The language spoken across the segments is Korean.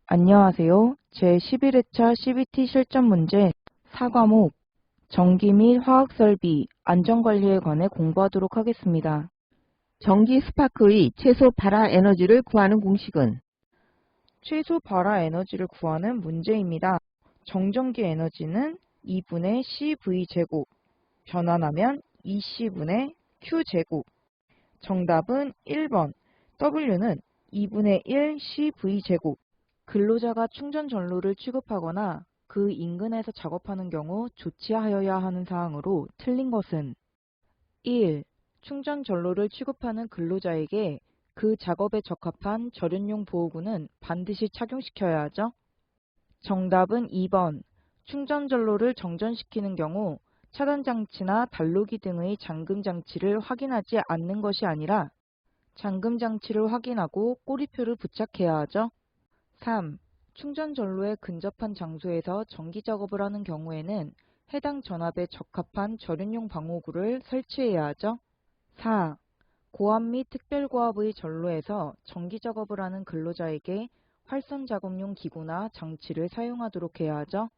안녕하세요. 제11회차 CBT 실전 문제 4과목 전기 및 화학설비 안전관리에 관해 공부하도록 하겠습니다. 전기 스파크의 최소 발화 에너지를 구하는 공식은 최소 발화 에너지를 구하는 문제입니다. 정전기 에너지는 2분의 CV제곱, 변환하면 2C분의 Q제곱. 정답은 1번, W는 2분의 1 CV제곱. 근로자가 충전 전로를 취급하거나 그 인근에서 작업하는 경우 조치하여야 하는 사항으로 틀린 것은 1. 충전 전로를 취급하는 근로자에게 그 작업에 적합한 절연용 보호구는 반드시 착용시켜야 하죠. 정답은 2번. 충전 전로를 정전시키는 경우 차단장치나 단로기 등의 잠금장치를 확인하지 않는 것이 아니라 잠금장치를 확인하고 꼬리표를 부착해야 하죠. 3. 충전 전로에 근접한 장소에서 전기 작업을 하는 경우에는 해당 전압에 적합한 절연용 방호구를 설치해야 하죠. 4. 고압 및 특별고압의 전로에서 전기 작업을 하는 근로자에게 활선 작업용 기구나 장치를 사용하도록 해야 하죠.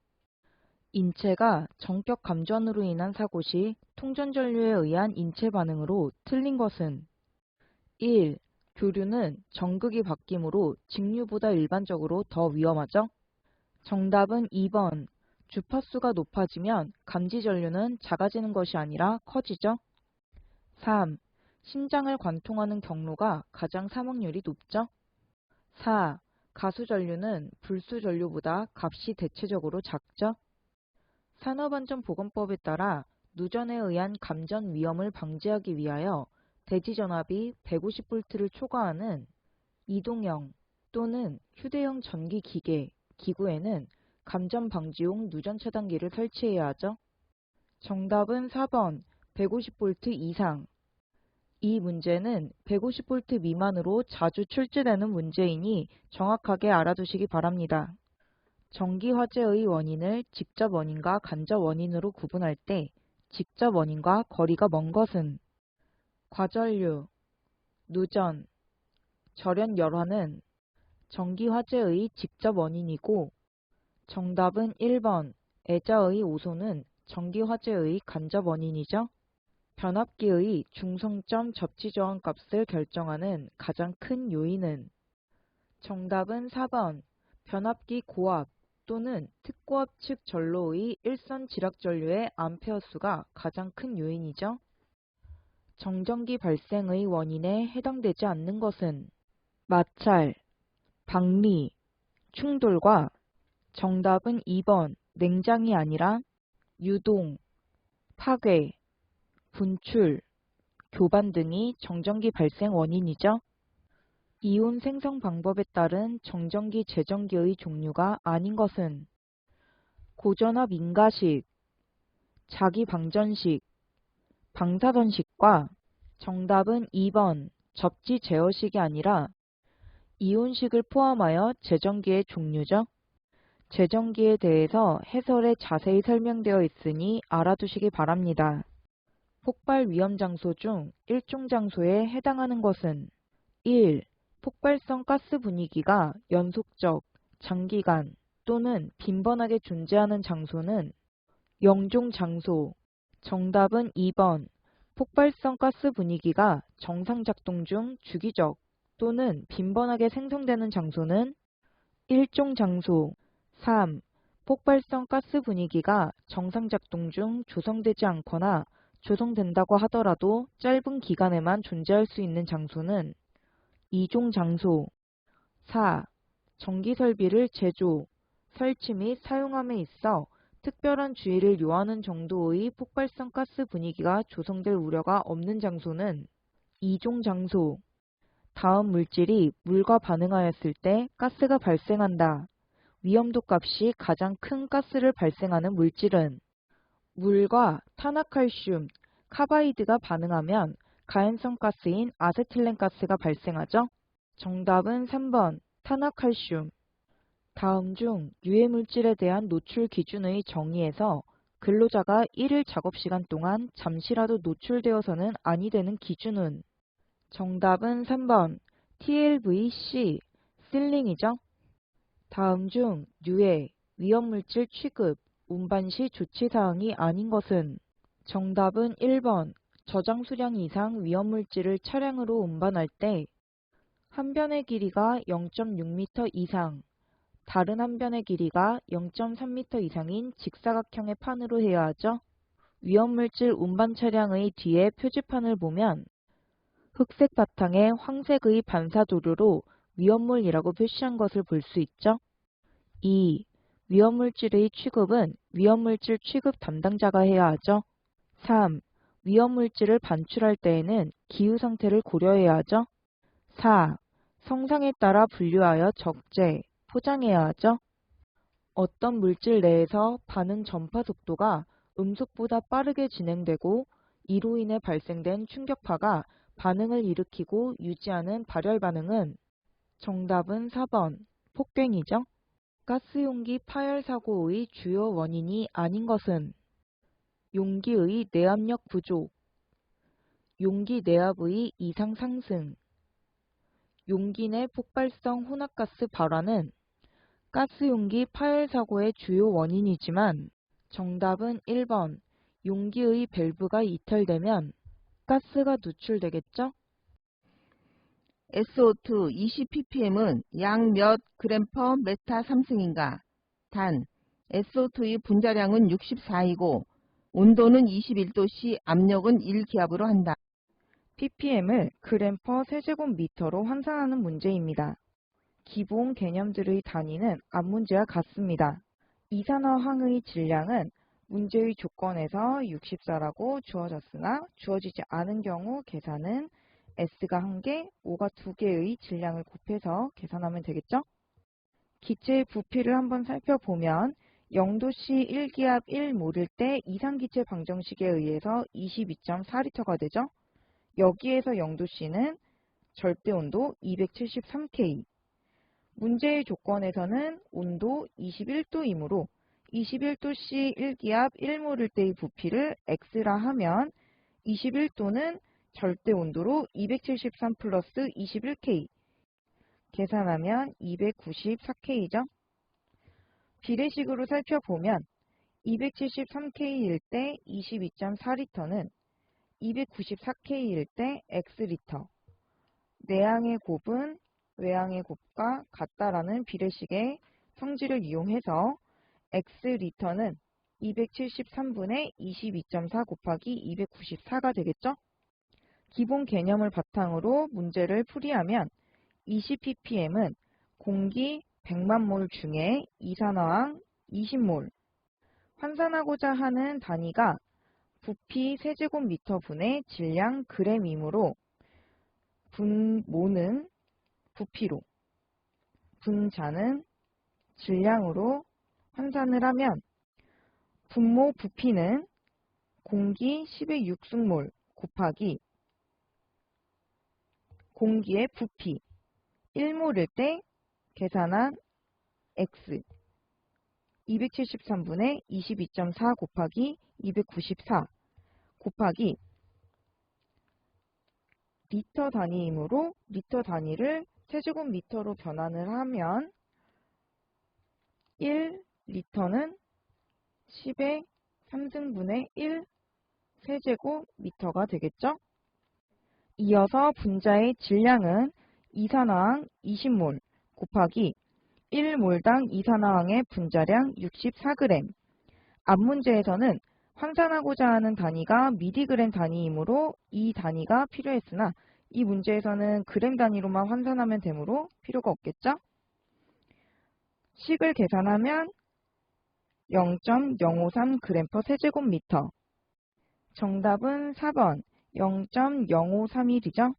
인체가 전격 감전으로 인한 사고 시 통전 전류에 의한 인체 반응으로 틀린 것은 1. 교류는 전극이 바뀌므로 직류보다 일반적으로 더 위험하죠. 정답은 2번. 주파수가 높아지면 감지 전류는 작아지는 것이 아니라 커지죠. 3. 심장을 관통하는 경로가 가장 사망률이 높죠. 4. 가수 전류는 불수 전류보다 값이 대체적으로 작죠. 산업안전보건법에 따라 누전에 의한 감전 위험을 방지하기 위하여 대지전압이 150V를 초과하는 이동형 또는 휴대용 전기기계, 기구에는 감전 방지용 누전 차단기를 설치해야 하죠. 정답은 4번 150V 이상. 이 문제는 150V 미만으로 자주 출제되는 문제이니 정확하게 알아두시기 바랍니다. 전기 화재의 원인을 직접 원인과 간접 원인으로 구분할 때 직접 원인과 거리가 먼 것은 과전류, 누전, 절연 열화는 전기 화재의 직접 원인이고 정답은 1번 애자의 오소는 전기 화재의 간접 원인이죠. 변압기의 중성점 접지 저항 값을 결정하는 가장 큰 요인은 정답은 4번 변압기 고압 또는 특고압 측 전로의 일선 지락 전류의 암페어 수가 가장 큰 요인이죠. 정전기 발생의 원인에 해당되지 않는 것은 마찰, 박리, 충돌과 정답은 2번 냉장이 아니라 유동, 파괴, 분출, 교반 등이 정전기 발생 원인이죠. 이온 생성 방법에 따른 정전기 재전기의 종류가 아닌 것은 고전압 인가식, 자기방전식, 방사선식과 정답은 2번 접지 제어식이 아니라 이온식을 포함하여 재전기의 종류죠. 재전기에 대해서 해설에 자세히 설명되어 있으니 알아두시기 바랍니다. 폭발 위험 장소 중 일종 장소에 해당하는 것은 1. 폭발성 가스 분위기가 연속적, 장기간 또는 빈번하게 존재하는 장소는 영종 장소. 정답은 2번. 폭발성 가스 분위기가 정상 작동 중 주기적 또는 빈번하게 생성되는 장소는 일종 장소. 3. 폭발성 가스 분위기가 정상 작동 중 조성되지 않거나 조성된다고 하더라도 짧은 기간에만 존재할 수 있는 장소는 이종 장소. 4. 전기 설비를 제조, 설치 및 사용함에 있어 특별한 주의를 요하는 정도의 폭발성 가스 분위기가 조성될 우려가 없는 장소는 이종 장소. 다음 물질이 물과 반응하였을 때 가스가 발생한다. 위험도 값이 가장 큰 가스를 발생하는 물질은 물과 탄화칼슘, 카바이드가 반응하면 가연성 가스인 아세틸렌 가스가 발생하죠. 정답은 3번 탄화칼슘. 다음 중 유해물질에 대한 노출 기준의 정의에서 근로자가 1일 작업시간 동안 잠시라도 노출되어서는 아니 되는 기준은 정답은 3번 TLVC 실링이죠. 다음 중 유해, 위험물질 취급, 운반 시 조치사항이 아닌 것은? 정답은 1번. 저장 수량 이상 위험물질을 차량으로 운반할 때 한 변의 길이가 0.6m 이상, 다른 한 변의 길이가 0.3m 이상인 직사각형의 판으로 해야 하죠. 위험물질 운반 차량의 뒤에 표지판을 보면 흑색 바탕에 황색의 반사도료로 위험물이라고 표시한 것을 볼 수 있죠. 2. 위험물질의 취급은 위험물질 취급 담당자가 해야 하죠. 3. 위험물질을 반출할 때에는 기후 상태를 고려해야 하죠. 4. 성상에 따라 분류하여 적재, 포장해야 하죠. 어떤 물질 내에서 반응 전파 속도가 음속보다 빠르게 진행되고 이로 인해 발생된 충격파가 반응을 일으키고 유지하는 발열 반응은? 정답은 4번. 폭갱이죠. 가스용기 파열 사고의 주요 원인이 아닌 것은? 용기의 내압력 부족, 용기 내압의 이상 상승, 용기 내 폭발성 혼합가스 발화는 가스용기 파열 사고의 주요 원인이지만 정답은 1번. 용기의 밸브가 이탈되면 가스가 누출되겠죠? SO2 20ppm은 약 몇 그램 퍼 메타 3승인가? 단, SO2의 분자량은 64이고 온도는 21도씨, 압력은 1기압으로 한다. ppm을 그램 퍼 세제곱미터로 환산하는 문제입니다. 기본 개념들의 단위는 앞 문제와 같습니다. 이산화황의 질량은 문제의 조건에서 64라고 주어졌으나 주어지지 않은 경우 계산은 S가 1개, O가 2개의 질량을 곱해서 계산하면 되겠죠? 기체의 부피를 한번 살펴보면 0도씨 1기압 1몰일 때 이산기체 방정식에 의해서 22.4L가 되죠? 여기에서 0도씨는 절대온도 273K, 문제의 조건에서는 온도 21도이므로 21도씨 1기압 1몰일 때의 부피를 X라 하면 21도는 절대온도로 273 플러스 21K, 계산하면 294K죠. 비례식으로 살펴보면 273K일 때 22.4L는 294K일 때 X리터, 내양의 곱은 외양의 곱과 같다라는 비례식의 성질을 이용해서 X리터는 273분의 22.4 곱하기 294가 되겠죠? 기본 개념을 바탕으로 문제를 풀이하면 20ppm은 공기 100만 몰 중에 이산화황 20몰, 환산하고자 하는 단위가 부피 세제곱미터 분의 질량 g이므로 분모는 부피로, 분자는 질량으로 환산을 하면 분모 부피는 공기 10의 6승몰 곱하기 공기의 부피 1몰일 때 계산한 X 273분의 22.4 곱하기 294 곱하기 리터 단위이므로 리터 단위를 세제곱미터로 변환을 하면 1리터는 10의 3승분의 1 세제곱미터가 되겠죠? 이어서 분자의 질량은 이산화황 20몰 곱하기 1몰당 이산화황의 분자량 64g. 앞 문제에서는 환산하고자 하는 단위가 미리그램 단위이므로 이 단위가 필요했으나 이 문제에서는 그램 단위로만 환산하면 되므로 필요가 없겠죠? 식을 계산하면 0.053g per 세제곱미터. 정답은 4번 0.0531이죠.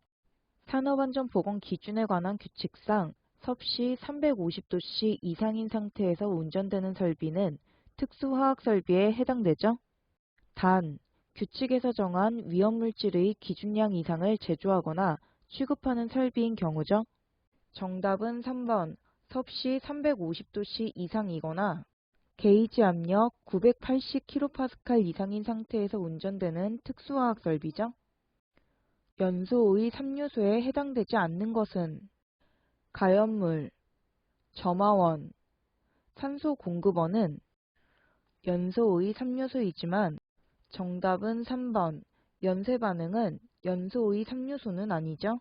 산업안전보건 기준에 관한 규칙상 섭씨 350도씨 이상인 상태에서 운전되는 설비는 특수화학설비에 해당되죠. 단, 규칙에서 정한 위험물질의 기준량 이상을 제조하거나 취급하는 설비인 경우죠. 정답은 3번 섭씨 350도씨 이상이거나 게이지 압력 980kPa 이상인 상태에서 운전되는 특수화학 설비죠. 연소의 3요소에 해당되지 않는 것은 가연물, 점화원, 산소 공급원은 연소의 3요소이지만 정답은 3번. 연쇄 반응은 연소의 3요소는 아니죠.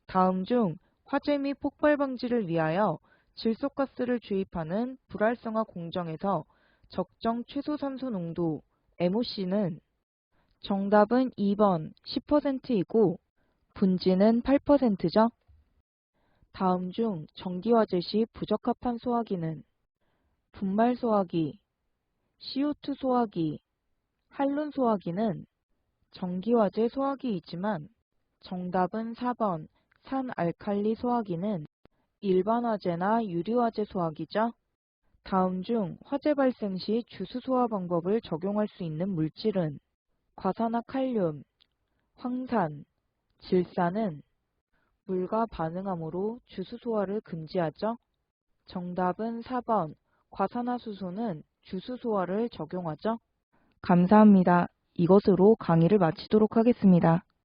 다음 중 화재 및 폭발 방지를 위하여 질소가스를 주입하는 불활성화 공정에서 적정 최소 산소 농도 MOC는 정답은 2번 10%이고 분지는 8%죠. 다음 중 전기화재 시 부적합한 소화기는 분말 소화기, CO2 소화기, 할론 소화기는 전기화재 소화기이지만 정답은 4번 산알칼리 소화기는 일반 화재나 유리화재 소화기죠. 다음 중 화재 발생 시 주수 소화 방법을 적용할 수 있는 물질은 과산화칼륨, 황산, 질산은 물과 반응함으로 주수 소화를 금지하죠. 정답은 4번 과산화수소는 주수 소화를 적용하죠. 감사합니다. 이것으로 강의를 마치도록 하겠습니다.